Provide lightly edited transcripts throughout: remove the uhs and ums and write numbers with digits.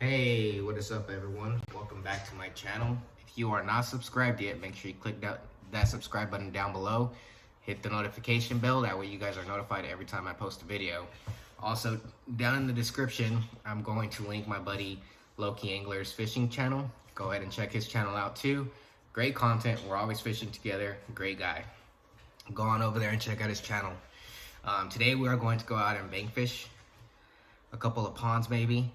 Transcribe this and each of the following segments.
Hey, what is up everyone? Welcome back to my channel. If you are not subscribed yet, make sure you click that subscribe button down below. Hit the notification bell, that way you guys are notified every time I post a video. Also, down in the description, I'm going to link my buddy Lowkey Angler's fishing channel. Go ahead and check his channel out too. Great content, we're always fishing together, great guy. Go on over there and check out his channel. Today we are going to go out and bank fish. A couple of ponds maybe.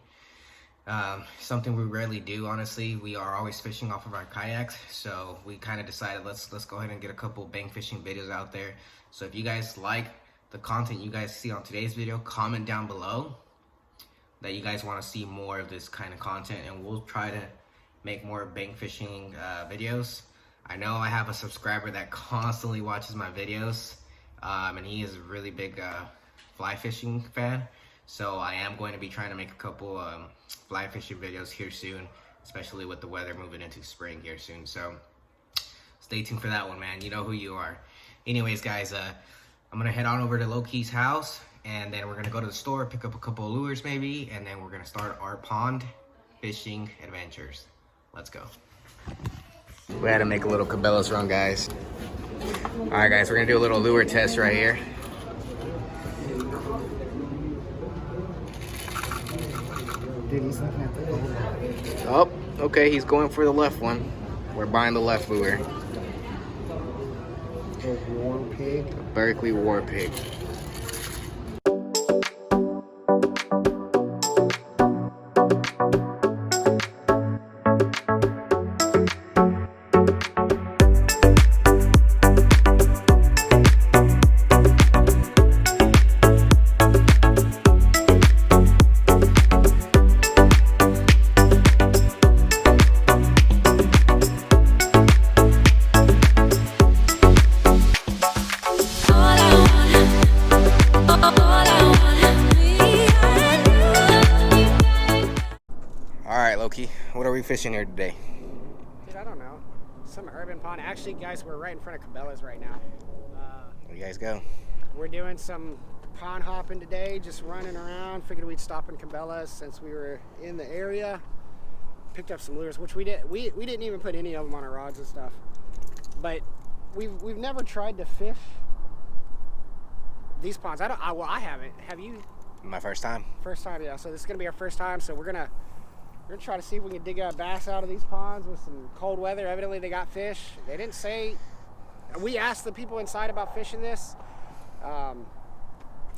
Something we rarely do, honestly. We are always fishing off of our kayaks, so we kind of decided let's go ahead and get a couple bank fishing videos out there. So if you guys like the content you guys see on today's video, comment down below that you guys want to see more of this kind of content, and we'll try to make more bank fishing videos. I know I have a subscriber that constantly watches my videos, and he is a really big fly fishing fan. So I am going to be trying to make a couple fly fishing videos here soon, especially with the weather moving into spring here soon. So stay tuned for that one, man. You know who you are. Anyways, guys, I'm gonna head on over to Lowkey's house, and then we're gonna go to the store, pick up a couple of lures maybe, and then we're gonna start our pond fishing adventures. Let's go. We had to make a little Cabela's run, guys. All right, guys, we're gonna do a little lure test right here. Dude, he's looking at the gold. Oh, okay, he's going for the left one. We're buying the left lure. The War Pig. The Berkeley War Pig. Lowkey, what are we fishing here today? Dude, I don't know. Some urban pond. Actually, guys, we're right in front of Cabela's right now. Where you guys go? We're doing some pond hopping today, just running around. Figured we'd stop in Cabela's since we were in the area. Picked up some lures, which we did. We didn't even put any of them on our rods and stuff. But we've never tried to fish these ponds. Well, I haven't. Have you? My first time. First time, yeah. So this is gonna be our first time. So we're gonna try to see if we can dig a bass out of these ponds with some cold weather. Evidently they got fish. They didn't say. We asked the people inside about fishing this.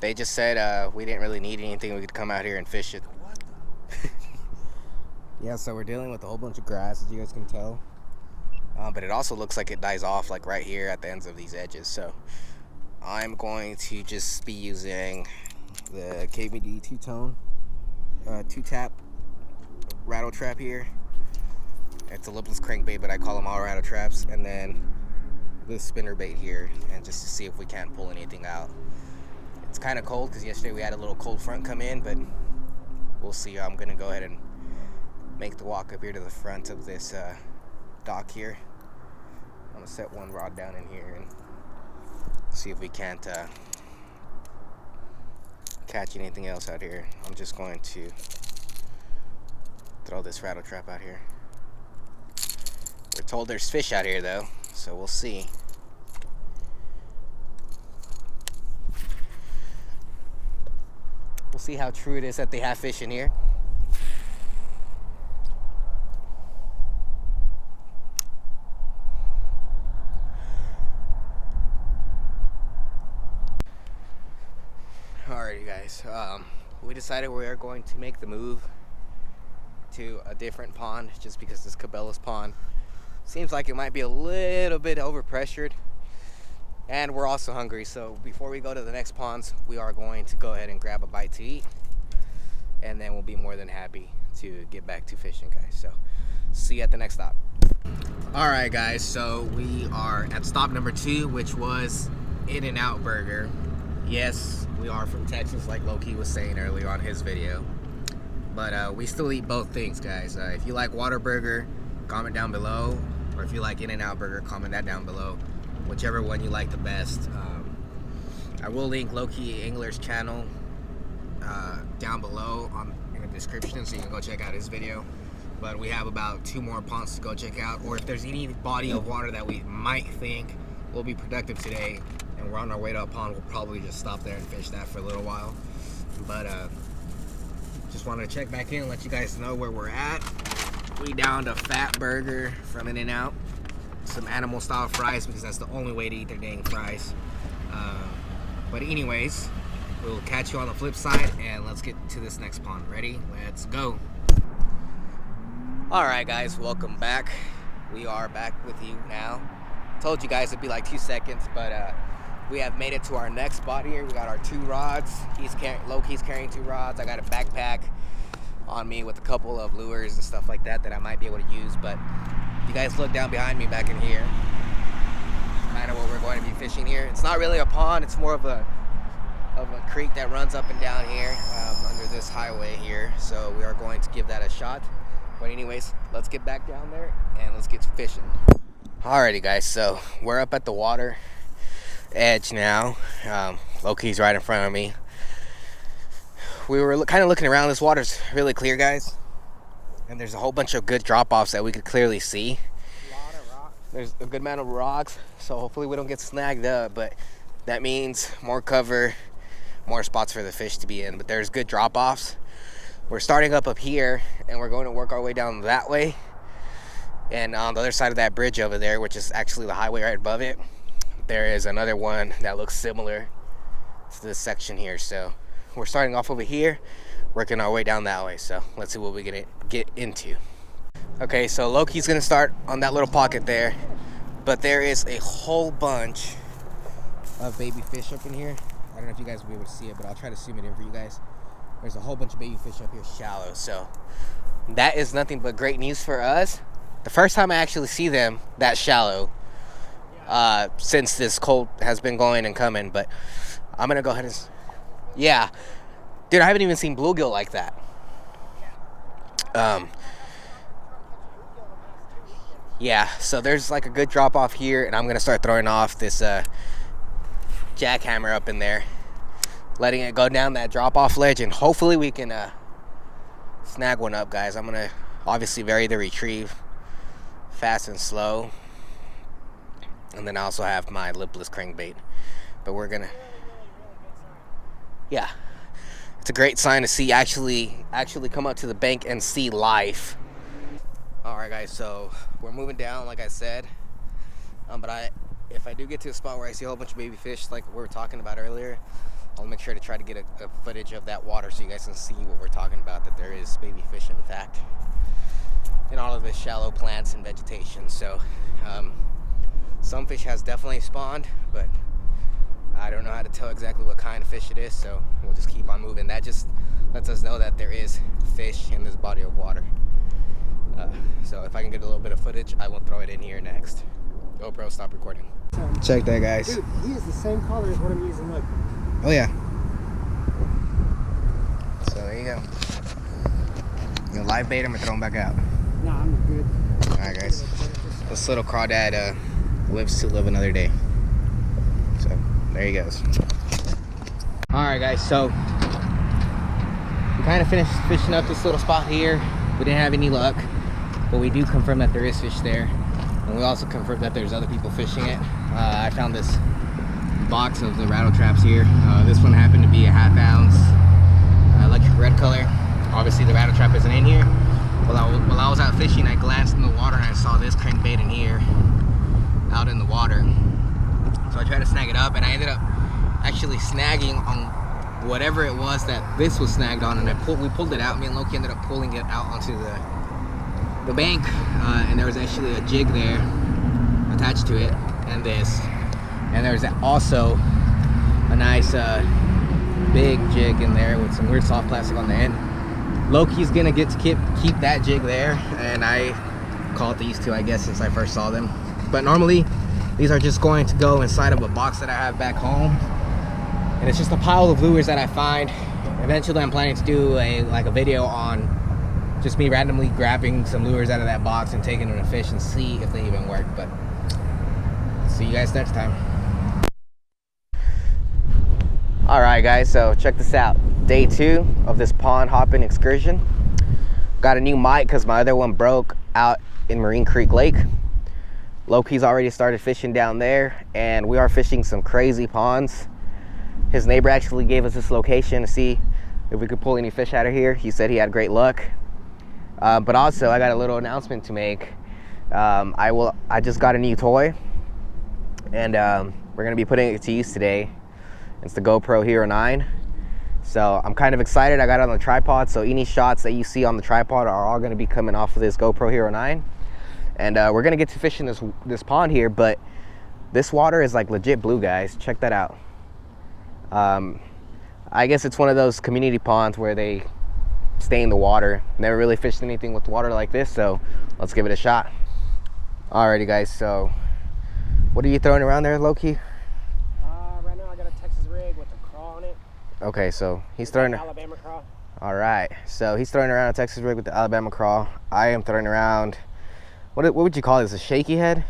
They just said we didn't really need anything. We could come out here and fish it. What the? Yeah, so we're dealing with a whole bunch of grass, as you guys can tell. But it also looks like it dies off like right here at the ends of these edges. So I'm going to just be using the KVD two-tone, two-tap rattle trap here. It's a lipless crankbait, but I call them all rattle traps. And then this spinner bait here, and just to see if we can't pull anything out. It's kind of cold because yesterday we had a little cold front come in, but we'll see. I'm gonna go ahead and make the walk up here to the front of this dock here. I'm gonna set one rod down in here and see if we can't catch anything else out here. I'm just going to throw this rattle trap out here. We're told there's fish out here though, so we'll see. We'll see how true it is that they have fish in here. Alrighty guys, we decided we are going to make the move to a different pond just because this Cabela's pond seems like it might be a little bit overpressured, and we're also hungry. So before we go to the next ponds, we are going to go ahead and grab a bite to eat, and then we'll be more than happy to get back to fishing, guys. So see you at the next stop. All right guys, so we are at stop number 2, which was In-N-Out Burger. Yes, we are from Texas, like Lowkey was saying earlier on his video. But we still eat both things, guys. If you like Whataburger, comment down below. Or if you like In-N-Out Burger, comment that down below. Whichever one you like the best. I will link Lowkey Angler's channel down below in the description so you can go check out his video. But we have about 2 more ponds to go check out, or if there's any body of water that we might think will be productive today and we're on our way to a pond, we'll probably just stop there and fish that for a little while. But just wanted to check back in and let you guys know where we're at. We downed a fat burger from In-N-Out, some animal style fries because that's the only way to eat their dang fries. But anyways, we'll catch you on the flip side, and let's get to this next pond. Ready? Let's go. Alright guys, welcome back. We are back with you now. Told you guys it'd be like 2 seconds, but we have made it to our next spot here. We got our 2 rods. Lowkey's carrying 2 rods. I got a backpack on me with a couple of lures and stuff like that I might be able to use. But if you guys look down behind me back in here, kind of what we're going to be fishing here. It's not really a pond, it's more of a creek that runs up and down here under this highway here. So we are going to give that a shot. But anyways, let's get back down there and let's get to fishing. Alrighty guys, so we're up at the water edge now. Lowkey's right in front of me. We were kind of looking around. This water's really clear, guys, and there's a whole bunch of good drop-offs that we could clearly see. A lot of rocks. There's a good amount of rocks, so hopefully we don't get snagged up, but that means more cover, more spots for the fish to be in. But there's good drop-offs. We're starting up here, and we're going to work our way down that way. And on the other side of that bridge over there, which is actually the highway right above it, there is another one that looks similar to this section here. So we're starting off over here, working our way down that way. So let's see what we're gonna get into. Okay, so Lowkey's gonna start on that little pocket there, but there is a whole bunch of baby fish up in here. I don't know if you guys will be able to see it, but I'll try to zoom it in for you guys. There's a whole bunch of baby fish up here shallow, so that is nothing but great news for us. The first time I actually see them that shallow since this cold has been going and coming. But I'm gonna go ahead and, yeah, dude, I haven't even seen bluegill like that. Yeah, so there's like a good drop off here, and I'm gonna start throwing off this jackhammer up in there, letting it go down that drop off ledge, and hopefully we can snag one up, guys. I'm gonna obviously vary the retrieve fast and slow, and then I also have my lipless crankbait. But we're gonna, yeah, it's a great sign to see actually come up to the bank and see life. All right guys, so we're moving down like I said, but if I do get to a spot where I see a whole bunch of baby fish like we were talking about earlier, I'll make sure to try to get a footage of that water so you guys can see what we're talking about, that there is baby fish in fact in all of the shallow plants and vegetation. So some fish has definitely spawned, but I don't know how to tell exactly what kind of fish it is, so we'll just keep on moving. That just lets us know that there is fish in this body of water. So if I can get a little bit of footage, I will throw it in here next. GoPro, stop recording. Check that, guys. Dude, he is the same color as what I'm using. Look. Oh yeah. So there you go. You gonna live bait him or throw him back out? No, I'm good. All right, guys. This little crawdad lives to live another day. So there he goes. All right, guys. So we kind of finished fishing up this little spot here. We didn't have any luck, but we do confirm that there is fish there, and we also confirmed that there's other people fishing it. I found this box of the rattle traps here. This one happened to be a 1/2 ounce electric red color. Obviously the rattle trap isn't in here. While I was out fishing, I glanced in the water and I saw this crankbait in here out in the water. So I tried to snag it up, and I ended up actually snagging on whatever it was that this was snagged on, and we pulled it out. Me and Lowkey ended up pulling it out onto the bank, and there was actually a jig there attached to it, and this, and there's also a nice big jig in there with some weird soft plastic on the end. Lowkey's gonna get to keep that jig there, and I caught these two, I guess, since I first saw them. But normally these are just going to go inside of a box that I have back home, and it's just a pile of lures that I find. Eventually I'm planning to do a video on just me randomly grabbing some lures out of that box and taking them to fish and see if they even work. But see you guys next time. All right guys, so check this out. day 2 of this pond hopping excursion. Got a new mic because my other one broke out in Marine Creek Lake. Lowkey's already started fishing down there, and we are fishing some crazy ponds. His neighbor actually gave us this location to see if we could pull any fish out of here. He said he had great luck. But also, I got a little announcement to make. I just got a new toy, and we're gonna be putting it to use today. It's the GoPro Hero 9. So I'm kind of excited. I got it on the tripod, so any shots that you see on the tripod are all gonna be coming off of this GoPro Hero 9. And we're gonna get to fishing this pond here, but this water is like legit blue, guys. Check that out. I guess it's one of those community ponds where they stay in the water. Never really fished anything with water like this, so let's give it a shot. Alrighty, guys, so what are you throwing around there, Lowkey? Right now I got a Texas rig with a craw on it. Okay, so he's throwing an Alabama craw. All right, so he's throwing around a Texas rig with the Alabama craw. I am throwing around, what would you call this, a shaky head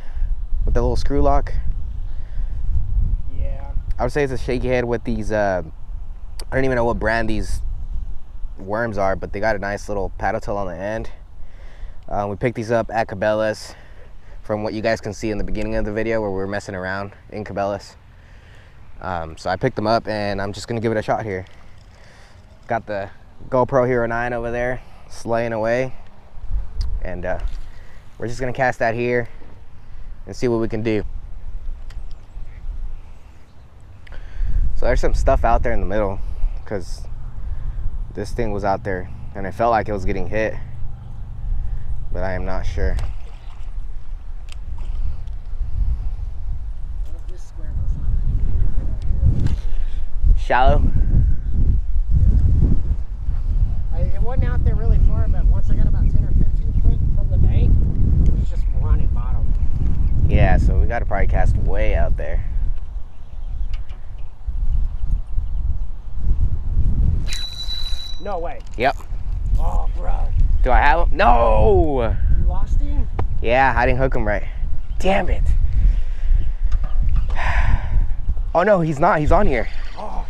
with the little screw lock? Yeah. I would say it's a shaky head with these, I don't even know what brand these worms are, but they got a nice little paddle tail on the end. We picked these up at Cabela's, from what you guys can see in the beginning of the video where we're messing around in Cabela's. So I picked them up, and I'm just gonna give it a shot here. Got the GoPro Hero 9 over there slaying away, and we're just gonna cast that here and see what we can do. So there's some stuff out there in the middle, because this thing was out there and it felt like it was getting hit, but I am not sure. Shallow? Yeah. It wasn't out there really far, but once I got about 10 or 15 foot from the bank, it was just running bottom. Yeah, so we got to probably cast way out there. No way. Yep. Oh, bro. Do I have him? No! You lost him? Yeah, I didn't hook him right. Damn it. Oh no, he's not. He's on here. Oh.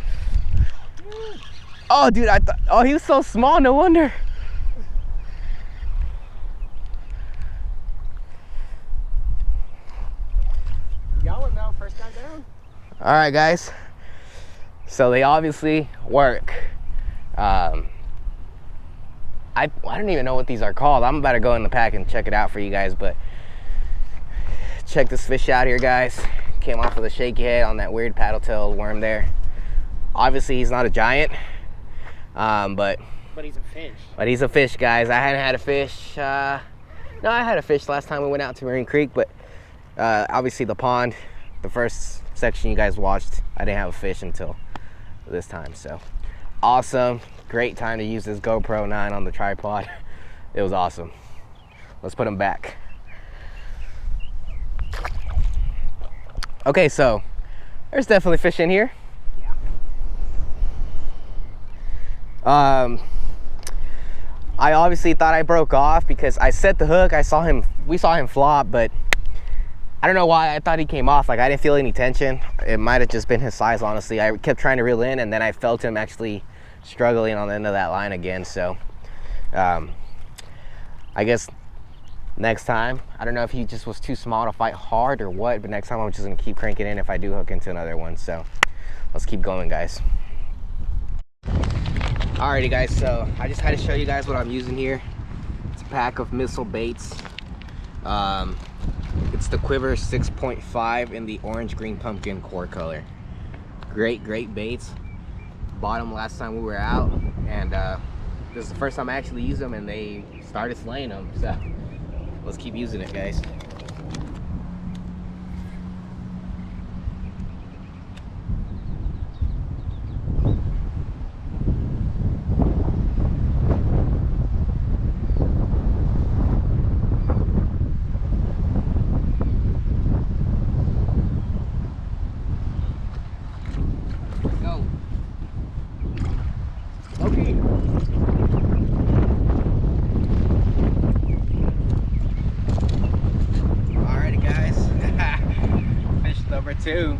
Oh, dude, I thought. Oh, he was so small. No wonder. You got one though. First guy down. All right, guys. So they obviously work. I don't even know what these are called. I'm about to go in the pack and check it out for you guys, but check this fish out here, guys. Came off of the shaky head on that weird paddle tail worm there. Obviously he's not a giant, but he's a fish. But he's a fish, guys. I hadn't had a fish. No, I had a fish last time we went out to Marine Creek, but obviously the pond, the first section you guys watched, I didn't have a fish until this time. So awesome, great time to use this GoPro 9 on the tripod. It was awesome. Let's put him back. Okay, so there's definitely fish in here. Yeah. I obviously thought I broke off because I set the hook. We saw him flop, but I don't know why I thought he came off. Like, I didn't feel any tension. It might have just been his size, honestly. I kept trying to reel in, and then I felt him actually struggling on the end of that line again. So I guess next time, I don't know if he just was too small to fight hard or what, but next time I'm just gonna keep cranking in if I do hook into another one. So let's keep going, guys. Alrighty, guys, so I just had to show you guys what I'm using here. It's a pack of missile baits. It's the Quiver 6.5 in the orange green pumpkin core color. Great baits. Bought them last time we were out, and this is the first time I actually used them, and they started slaying them. So let's keep using it, guys. Go. Okay. Alrighty, guys. Fish number 2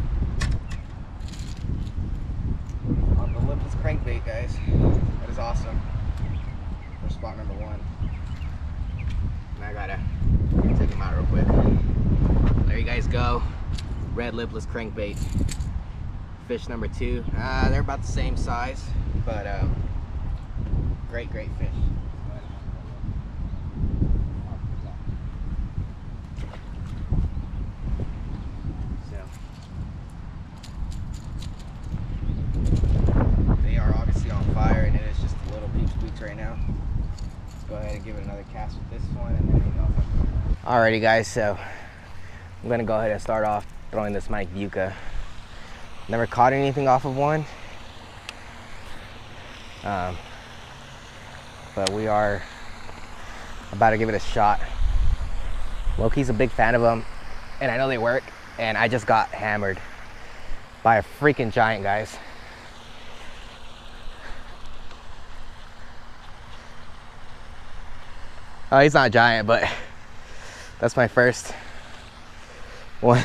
on the lipless crankbait, guys. spot number 1. And I gotta take him out real quick. There you guys go. Red lipless crankbait. Fish number 2. They're about the same size, but great fish. So they are obviously on fire, and it is just a little peach squeaks right now. Let's go ahead and give it another cast with this one, and then we go. Alrighty guys, so I'm gonna go ahead and start off throwing this Mike Buca. Never caught anything off of one, but we are about to give it a shot. Lowkey's a big fan of them, and I know they work, and I just got hammered by a freaking giant, guys. Oh, he's not a giant, but that's my first one.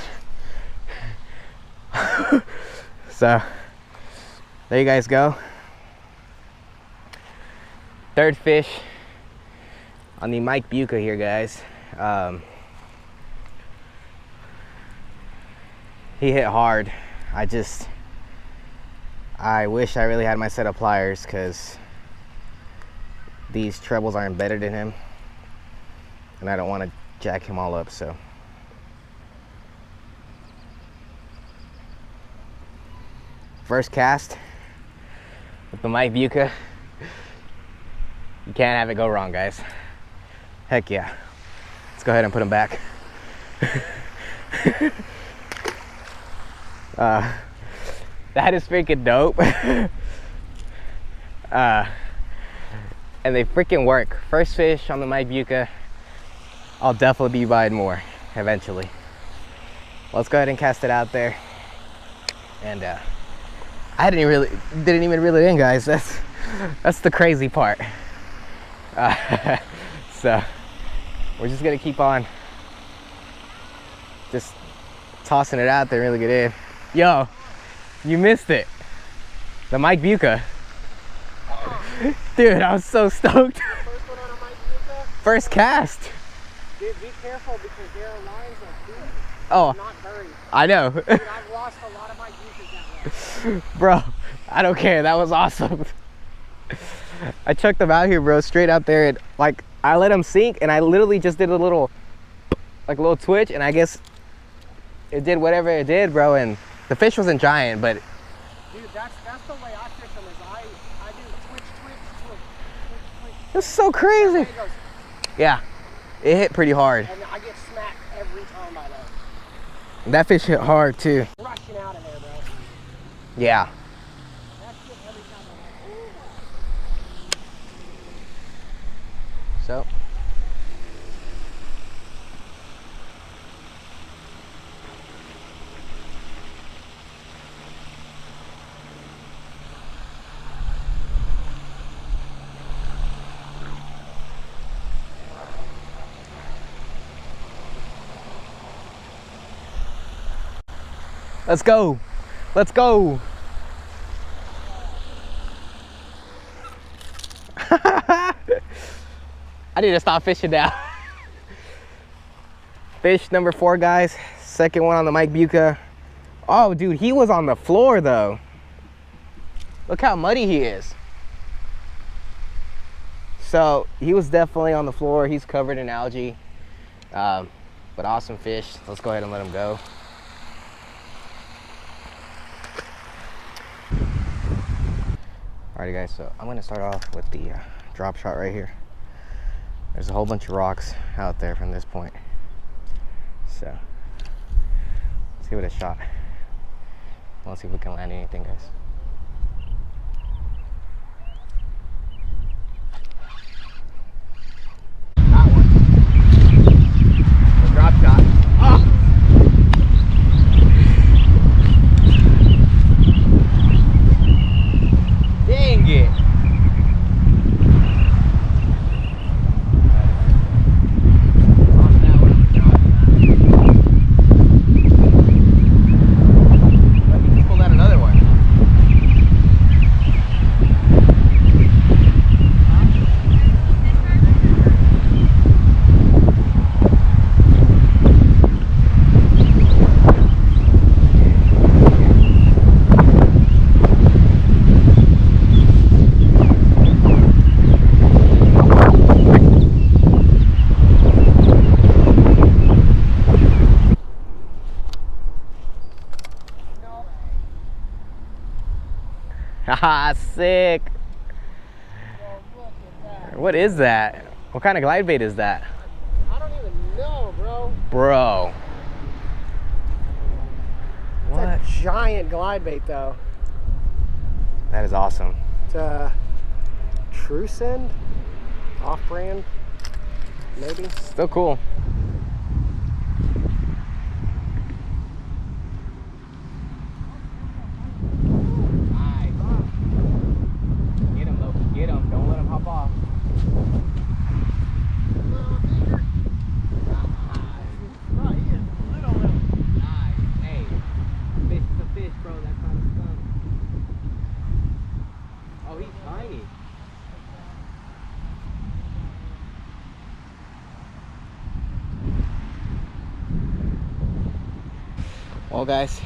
So there you guys go. Third fish on the Mike Buca here, guys. He hit hard. I wish I really had my set of pliers, because these trebles are embedded in him and I don't want to jack him all up. So first cast with the Mike Buca. You can't have it go wrong, guys. Heck yeah. Let's go ahead and put him back. That is freaking dope. And they freaking work. First fish on the Mike Buca. I'll definitely be buying more eventually. Let's go ahead and cast it out there. And I didn't even reel it in, guys. That's the crazy part. So we're just gonna keep on just tossing it out there, really get in. Yo, you missed it. The Mike Buca. Dude, I was so stoked. First one on a Mike Buca. First cast. Dude, be careful, because their lines are deep. Oh, Not very. I know. Dude, I've lost a lot of Mike Bucas that way. Bro, I don't care. That was awesome. I chucked them out here, bro, straight out there, and like I let them sink, and I literally just did a little twitch, and I guess it did whatever it did, bro. And the fish wasn't giant, but dude, that's the way I fish them. Is I do twitch to a twitch. it's so crazy. And it goes, Yeah, it hit pretty hard. and I get smacked every time by that. That fish hit hard too. Rushing out of there, bro. Yeah. That's just every time So let's go. Let's go. I need to stop fishing now. Fish number 4, guys. Second one on the Mike Buca. Oh, dude, he was on the floor though. Look how muddy he is. So he was definitely on the floor. He's covered in algae. But awesome fish. Let's go ahead and let him go. Alrighty guys, so I'm gonna start off with the drop shot right here. There's a whole bunch of rocks out there from this point. So let's give it a shot. Let's see if we can land anything, guys. That one. The drop shot. Oh! Dang it. Let me pull out another one. Haha, sick. Well, look at that. What is that? What kind of glide bait is that? I don't even know, bro. Bro. It's a giant glide bait, though. That is awesome. It's a True Send, off-brand, maybe. Still cool. Get him, Lowkey. Get him. Don't let him hop off. Well guys,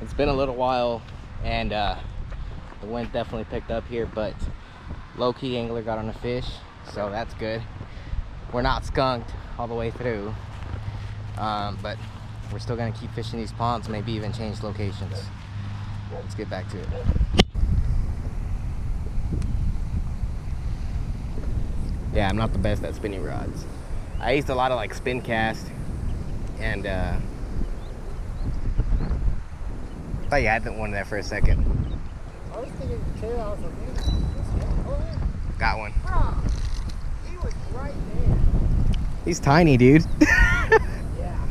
it's been a little while and the wind definitely picked up here, but Lowkey angler got on a fish, so that's good. We're not skunked all the way through, but we're still gonna keep fishing these ponds, maybe even change locations. Let's get back to it. Yeah, I'm not the best at spinning rods. I used a lot of like spin cast and thought you had one there for a second. I was thinking too, I was like, man, Got one. bro, he was right there. He's tiny, dude. Yeah.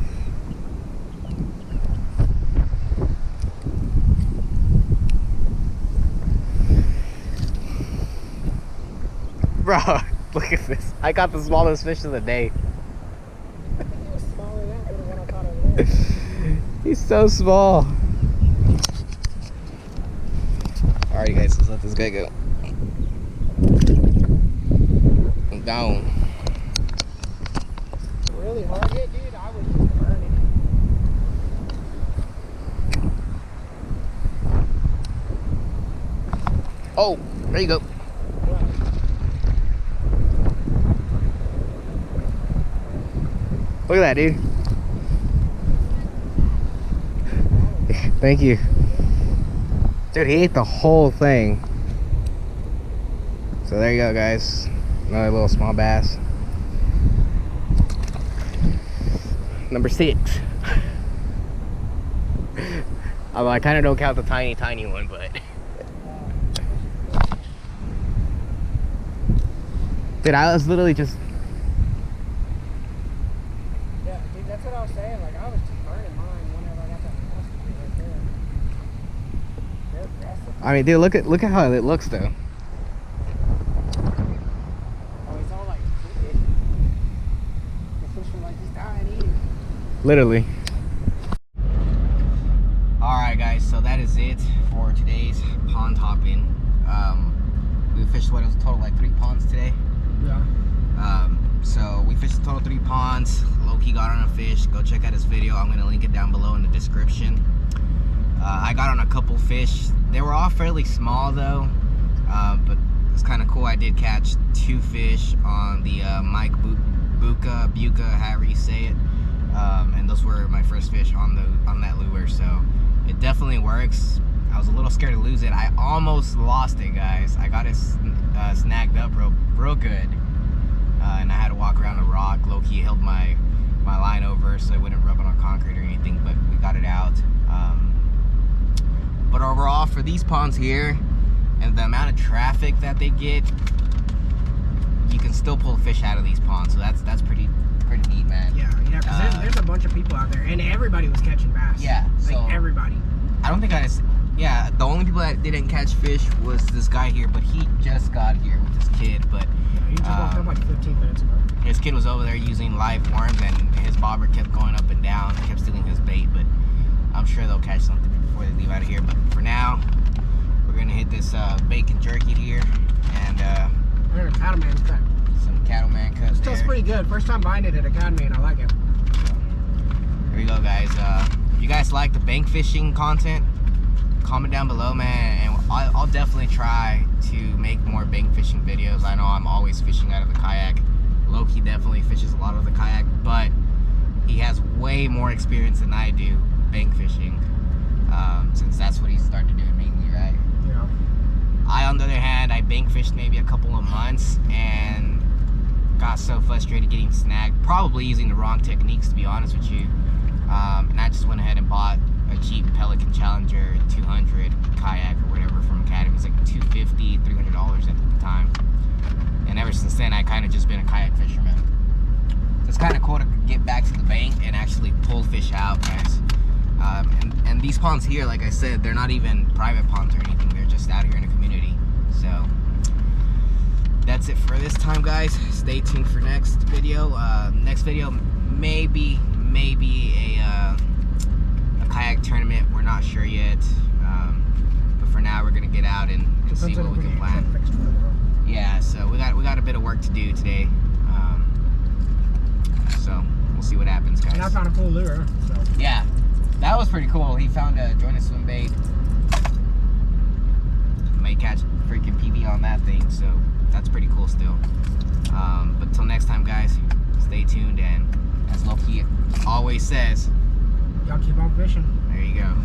Bro, look at this. I caught the smallest fish of the day. I think he was smaller than that than the one I caught over there. He's so small. Alright guys, let's let this guy go. I'm down. Really hard hit, dude. I was just burning. Oh, there you go. Look at that, dude. Thank you. Dude, he ate the whole thing. So there you go, guys. Another little small bass. Number 6. Although I kind of don't count the tiny one, but. Dude, I was literally just. Yeah, dude, that's what I was saying. Like, I was just burning mine whenever I got that musky right there. They're aggressive. I mean, dude, look at how it looks, though. Oh, he's all like, fishing. He's fishing like he's tiny. Literally. Alright guys, so that is it for today's pond hopping. We fished what, it was a total like 3 ponds today. Yeah. So we fished a total 3 ponds. Lowkey got on a fish. Go check out his video. I'm gonna link it down below in the description. I got on a couple fish. They were all fairly small though, but it's kind of cool. I did catch 2 fish on the Mike Buka, however you say it. And those were my first fish on that lure, so it definitely works. I was a little scared to lose it. I almost lost it, guys. I got it snagged up real good, and I had to walk around a rock. Lowkey held my line over so it wouldn't rub on concrete or anything, but we got it out. But overall, for these ponds here and the amount of traffic that they get, you can still pull fish out of these ponds, so that's pretty neat, man. Yeah, because there's a bunch of people out there, and everybody was catching bass. Yeah, like so everybody. I don't think yeah, the only people that didn't catch fish was this guy here, but he just got here with his kid, but Yeah, he just walked up like 15 minutes ago. his kid was over there using live worms, and his bobber kept going up and down, kept stealing his bait, but I'm sure they'll catch something before they leave out of here. But for now, we're gonna hit this bacon jerky here, and And a cattleman cut. some cattleman cuts It tastes there. pretty good. First time buying it at a cattleman, I like it. Here we go, guys. If you guys like the bank fishing content, comment down below, man, and I'll definitely try to make more bank fishing videos. I know I'm always fishing out of the kayak. Lowkey definitely fishes a lot of the kayak, but he has way more experience than I do bank fishing, since that's what he started doing mainly, right? Yeah. I, on the other hand, I bank fished maybe a couple of months and got so frustrated getting snagged, probably using the wrong techniques, to be honest with you. And I just went ahead and bought a cheap Pelican Challenger 200 kayak or whatever from Academy. It's like $250, $300 at the time. And ever since then, I kind of just been a kayak fisherman. So it's kind of cool to get back to the bank and actually pull fish out, guys. And these ponds here, like I said, they're not even private ponds or anything. They're just out here in a community. So that's it for this time, guys. Stay tuned for next video. Next video, maybe a kayak tournament. We're not sure yet. But for now, we're gonna get out and see what we can plan. Yeah, so we got a bit of work to do today. So we'll see what happens, guys. And I found a cool lure. So. Yeah. That was pretty cool. He found a joint swim bait. May catch freaking PB on that thing, so that's pretty cool still. But till next time, guys, stay tuned, and as Lowkey always says, y'all keep on fishing. There you go.